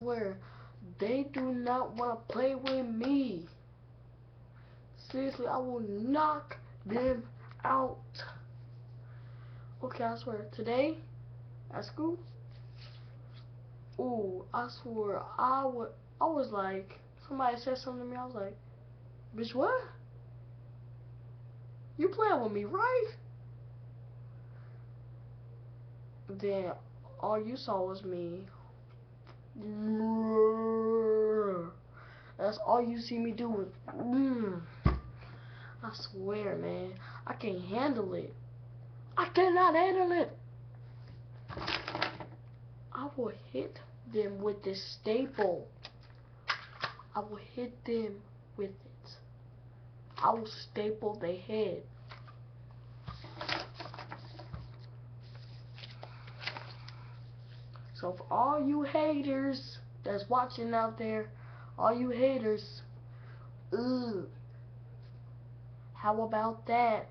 Where they do not want to play with me. Seriously, I will knock them out. Okay, I swear, today at school, ooh, I swear, I was like, somebody said something to me, I was like, bitch, what? You playing with me, right? Then all you saw was me. That's all you see me do. I swear, man, I can't handle it. I cannot handle it. I will hit them with this staple. I will hit them with it. I will staple their head. So for all you haters that's watching out there, all you haters, ugh, how about that?